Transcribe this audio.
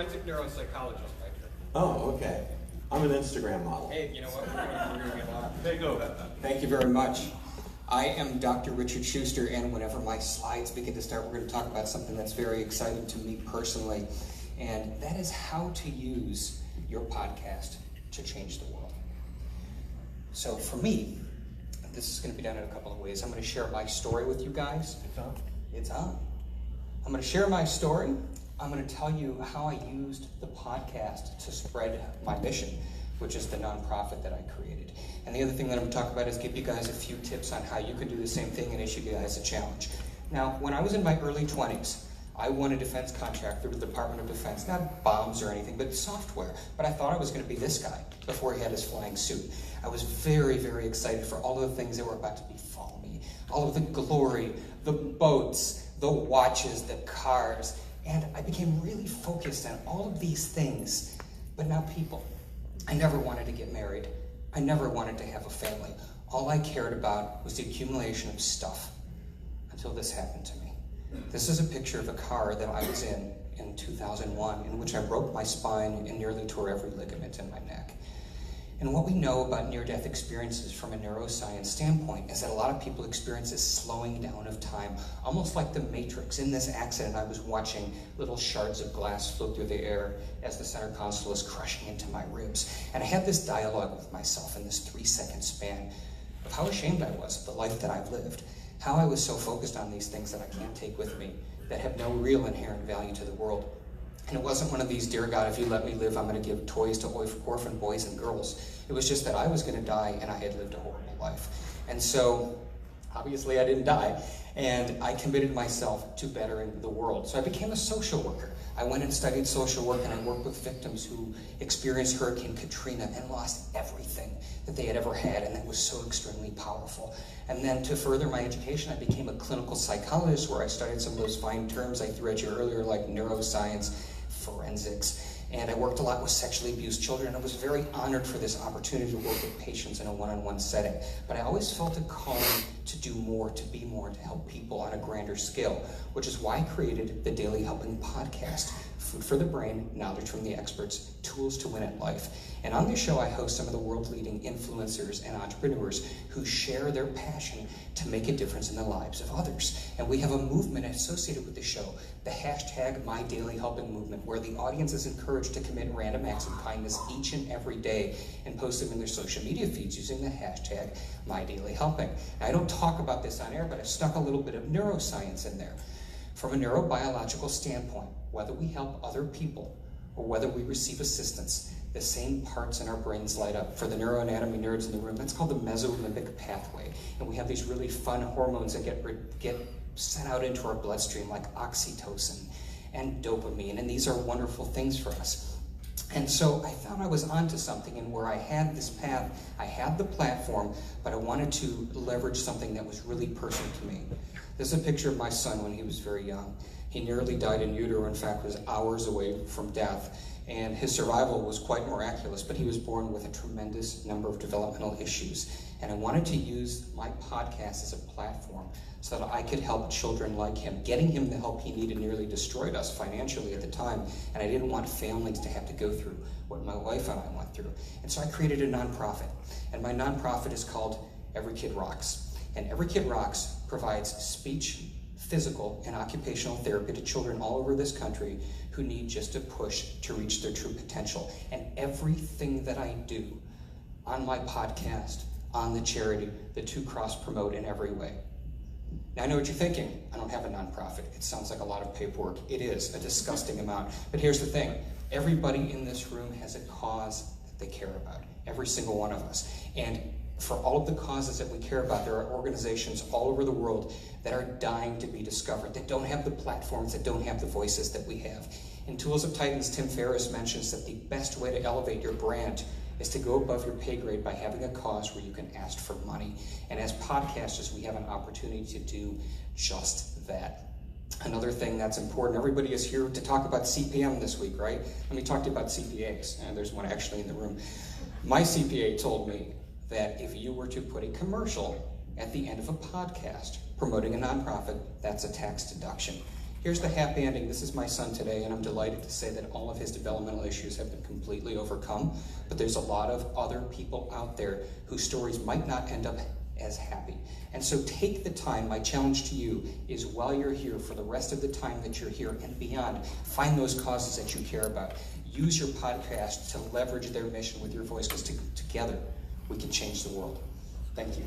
forensic neuropsychologist right here. Oh, okay. I'm an Instagram model. Hey, you know what? We're going to get along. There you go. Thank you very much. I am Dr. Richard Shuster, and whenever my slides begin to start, we're going to talk about something that's very exciting to me personally, and that is how to use your podcast to change the world. So for me, this is going to be done in a couple of ways. I'm going to share my story with you guys. It's on. It's on. I'm going to share my story. I'm going to tell you how I used the podcast to spread my mission, which is the nonprofit that I created. And the other thing that I'm going to talk about is give you guys a few tips on how you can do the same thing and issue you guys a challenge. Now, when I was in my early 20s, I won a defense contract through the Department of Defense, not bombs or anything, but software. But I thought I was going to be this guy before he had his flying suit. I was very, very excited for all of the things that were about to befall me. All of the glory, the boats, the watches, the cars. And I became really focused on all of these things, but not people. I never wanted to get married. I never wanted to have a family. All I cared about was the accumulation of stuff until this happened to me. This is a picture of a car that I was in 2001, in which I broke my spine and nearly tore every ligament in my neck. And what we know about near-death experiences from a neuroscience standpoint is that a lot of people experience this slowing down of time, almost like the Matrix. In this accident, I was watching little shards of glass float through the air as the center console is crushing into my ribs. And I had this dialogue with myself in this 3-second span of how ashamed I was of the life that I've lived, how I was so focused on these things that I can't take with me, that have no real inherent value to the world. And it wasn't one of these, dear God, if you let me live, I'm going to give toys to orphan boys and girls. It was just that I was going to die and I had lived a horrible life. And so, obviously I didn't die, and I committed myself to bettering the world. So I became a social worker. I went and studied social work, and I worked with victims who experienced Hurricane Katrina and lost everything that they had ever had, and that was so extremely powerful. And then to further my education, I became a clinical psychologist, where I studied some of those fine terms I threw at you earlier, like neuroscience, forensics, and I worked a lot with sexually abused children. I was very honored for this opportunity to work with patients in a one-on-one setting. But I always felt a calling to do more, to be more, to help people on a grander scale, which is why I created the Daily Helping Podcast. Food for the brain, knowledge from the experts, tools to win at life. And on this show, I host some of the world's leading influencers and entrepreneurs who share their passion to make a difference in the lives of others. And we have a movement associated with the show, the hashtag #MyDailyHelping movement, where the audience is encouraged to commit random acts of kindness each and every day and post them in their social media feeds using the hashtag #MyDailyHelping. Now, I don't talk about this on air, but I stuck a little bit of neuroscience in there. From a neurobiological standpoint, whether we help other people or whether we receive assistance, the same parts in our brains light up. For the neuroanatomy nerds in the room, that's called the mesolimbic pathway. And we have these really fun hormones that get sent out into our bloodstream, like oxytocin and dopamine, and these are wonderful things for us. And so I thought I was onto something, and where I had this path, I had the platform, but I wanted to leverage something that was really personal to me. This is a picture of my son when he was very young. He nearly died in utero, in fact, was hours away from death, and his survival was quite miraculous, but he was born with a tremendous number of developmental issues. And I wanted to use my podcast as a platform so that I could help children like him. Getting him the help he needed nearly destroyed us financially at the time, and I didn't want families to have to go through what my wife and I went through. And so I created a nonprofit, and my nonprofit is called Every Kid Rocks. And Every Kid Rocks provides speech, physical, and occupational therapy to children all over this country who need just a push to reach their true potential. And everything that I do on my podcast, on the charity, the two cross-promote in every way. Now I know what you're thinking. I don't have a nonprofit. It sounds like a lot of paperwork. It is a disgusting amount. But here's the thing. Everybody in this room has a cause that they care about. Every single one of us. And for all of the causes that we care about, there are organizations all over the world that are dying to be discovered, that don't have the platforms, that don't have the voices that we have. In Tools of Titans, Tim Ferriss mentions that the best way to elevate your brand is to go above your pay grade by having a cause where you can ask for money. And as podcasters, we have an opportunity to do just that. Another thing that's important, everybody is here to talk about CPM this week, right? Let me talk to you about CPAs, and there's one actually in the room. My CPA told me that if you were to put a commercial at the end of a podcast promoting a nonprofit, that's a tax deduction. Here's the happy ending. This is my son today, and I'm delighted to say that all of his developmental issues have been completely overcome, but there's a lot of other people out there whose stories might not end up as happy. And so take the time. My challenge to you is, while you're here, for the rest of the time that you're here and beyond, find those causes that you care about. Use your podcast to leverage their mission with your voice, because together we can change the world. Thank you.